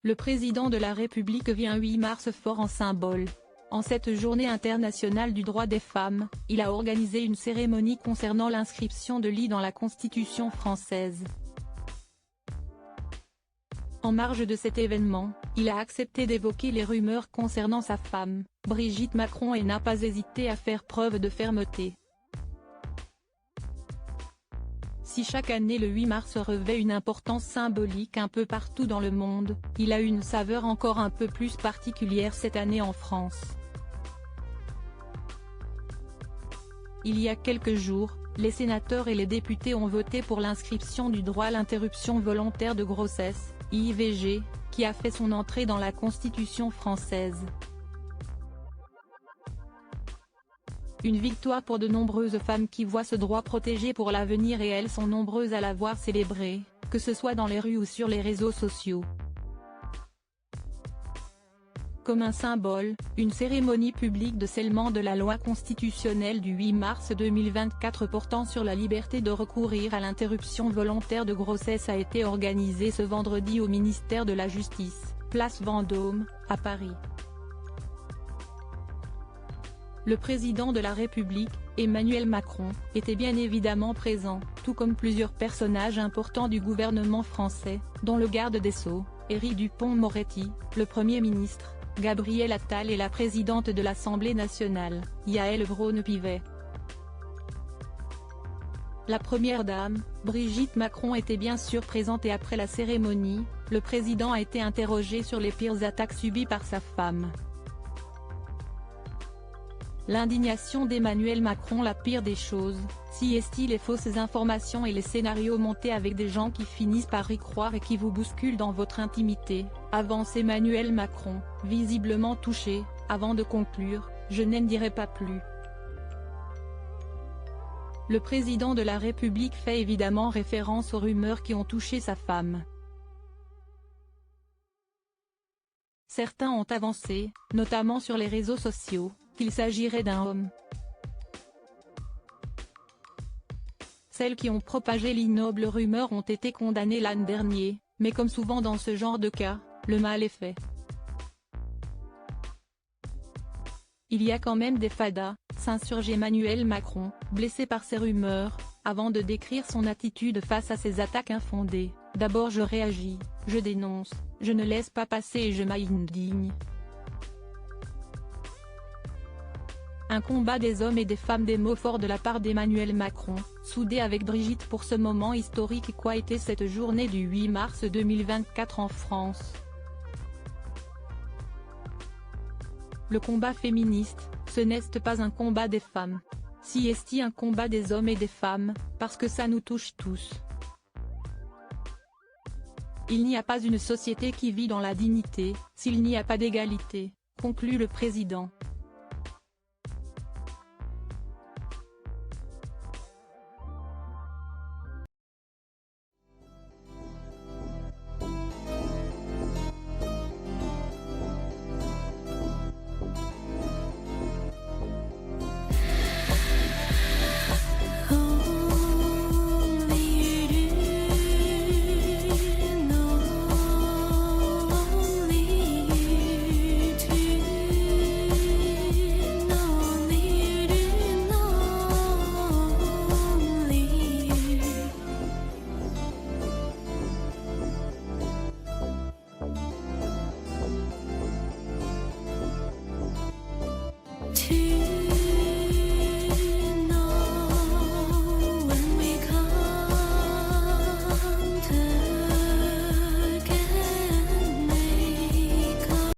Le président de la République vit un 8 mars fort en symbole. En cette journée internationale du droit des femmes, il a organisé une cérémonie concernant l'inscription de l'I dans la Constitution française. En marge de cet événement, il a accepté d'évoquer les rumeurs concernant sa femme, Brigitte Macron, et n'a pas hésité à faire preuve de fermeté. Si chaque année le 8 mars revêt une importance symbolique un peu partout dans le monde, il a une saveur encore un peu plus particulière cette année en France. Il y a quelques jours, les sénateurs et les députés ont voté pour l'inscription du droit à l'interruption volontaire de grossesse, IVG, qui a fait son entrée dans la Constitution française. Une victoire pour de nombreuses femmes qui voient ce droit protégé pour l'avenir, et elles sont nombreuses à l'avoir célébré, que ce soit dans les rues ou sur les réseaux sociaux. Comme un symbole, une cérémonie publique de scellement de la loi constitutionnelle du 8 mars 2024 portant sur la liberté de recourir à l'interruption volontaire de grossesse a été organisée ce vendredi au ministère de la Justice, place Vendôme, à Paris. Le président de la République, Emmanuel Macron, était bien évidemment présent, tout comme plusieurs personnages importants du gouvernement français, dont le garde des Sceaux, Éric Dupond-Moretti, le Premier ministre, Gabriel Attal, et la présidente de l'Assemblée nationale, Yaël Braun-Pivet. La première dame, Brigitte Macron, était bien sûr présente, et après la cérémonie, le président a été interrogé sur les pires attaques subies par sa femme. L'indignation d'Emmanuel Macron: la pire des choses, si est-il les fausses informations et les scénarios montés avec des gens qui finissent par y croire et qui vous bousculent dans votre intimité, avance Emmanuel Macron, visiblement touché, avant de conclure: je n'en dirai pas plus. Le président de la République fait évidemment référence aux rumeurs qui ont touché sa femme. Certains ont avancé, notamment sur les réseaux sociaux, qu'il s'agirait d'un homme. Celles qui ont propagé l'ignoble rumeur ont été condamnées l'an dernier, mais comme souvent dans ce genre de cas, le mal est fait. Il y a quand même des fadas, s'insurge Emmanuel Macron, blessé par ces rumeurs, avant de décrire son attitude face à ces attaques infondées: d'abord je réagis, je dénonce, je ne laisse pas passer et je m'indigne. Un combat des hommes et des femmes, des mots forts de la part d'Emmanuel Macron, soudé avec Brigitte pour ce moment historique. Quoi était cette journée du 8 mars 2024 en France? Le combat féministe, ce n'est pas un combat des femmes. Si est-il un combat des hommes et des femmes, parce que ça nous touche tous. Il n'y a pas une société qui vit dans la dignité, s'il n'y a pas d'égalité, conclut le président. To